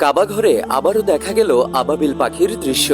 কাবা ঘরে আবারও দেখা গেল আবাবিল পাখির দৃশ্য।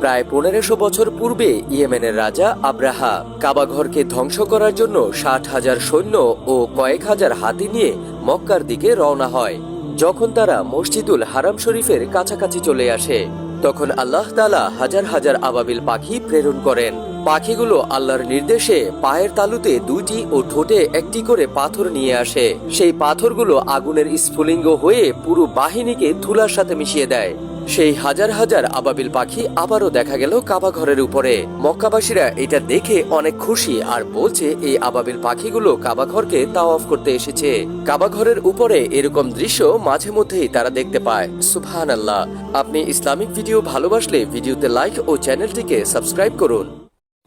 প্রায় 1500 বছর পূর্বে ইয়েমেনের রাজা আব্রাহা কাবা ঘরকে ধ্বংস করার জন্য 60,000 সৈন্য ও কয়েক হাজার হাতি নিয়ে মক্কার দিকে রওনা হয়। যখন তারা মসজিদুল হারাম শরীফের কাছাকাছি চলে আসে, তখন আল্লাহ তাআলা হাজার হাজার আবাবিল পাখি প্রেরণ করেন। পাখিগুলো আল্লাহর নির্দেশে পায়ের তালুতে 2টি ও ঠোঁটে 1টি করে পাথর নিয়ে আসে। সেই পাথরগুলো আগুনের স্ফুলিঙ্গ হয়ে পুরো বাহিনীকে ধুলার সাথে মিশিয়ে দেয়। সেই হাজার হাজার আবাবিল পাখি আবারও দেখা গেল কাবা ঘরের উপরে। মক্কাবাসীরা এটা দেখে অনেক খুশি আর বলছে এই আবাবিল পাখিগুলো কাবা ঘরকে তাওয়াফ করতে এসেছে। কাবা ঘরের উপরে এরকম দৃশ্য মাঝে মধ্যেই তারা দেখতে পায়। সুবহানাল্লাহ। আপনি ইসলামিক ভিডিও ভালোবাসলে ভিডিওতে লাইক ও চ্যানেলটিকে সাবস্ক্রাইব করুন।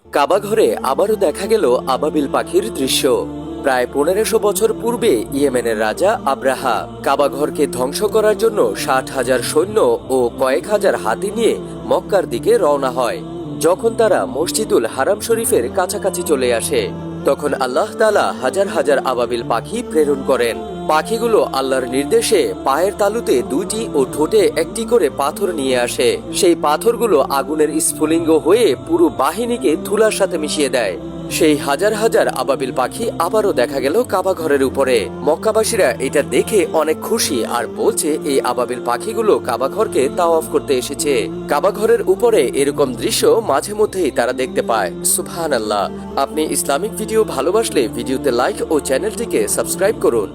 কাবা ঘরে আবারও দেখা গেল আবাবিল পাখির দৃশ্য। প্রায় 1500 বছর পূর্বে ইয়েমেনের রাজা আব্রাহা কাবা ঘরকে ধ্বংস করার জন্য 60,000 সৈন্য ও কয়েক হাজার হাতি নিয়ে মক্কার দিকে রওনা হয়। যখন তারা মসজিদুল হারাম শরীফের কাছাকাছি চলে আসে, তখন আল্লাহ তাআলা হাজার হাজার আবাবিল পাখি প্রেরণ করেন। পাখিগুলো আল্লাহর নির্দেশে পায়ের তালুতে 2টি ও ঠোঁটে 1টি করে পাথর নিয়ে আসে। সেই পাথরগুলো আগুনের স্ফুলিঙ্গ হয়ে পুরো বাহিনীকে ধুলার সাথে মিশিয়ে দেয়। সেই হাজার হাজার আবাবিল পাখি আবারও দেখা গেল কাবা ঘরের উপরে। মক্কাবাসীরা এটা দেখে অনেক খুশি আর বলছে এই আবাবিল পাখিগুলো কাবা ঘরকে তাওয়াফ করতে এসেছে। কাবা ঘরের উপরে এরকম দৃশ্য মাঝে মধ্যেই তারা দেখতে পায়। সুবহানাল্লাহ। আপনি ইসলামিক ভিডিও ভালোবাসলে ভিডিওতে লাইক ও চ্যানেলটিকে সাবস্ক্রাইব করুন।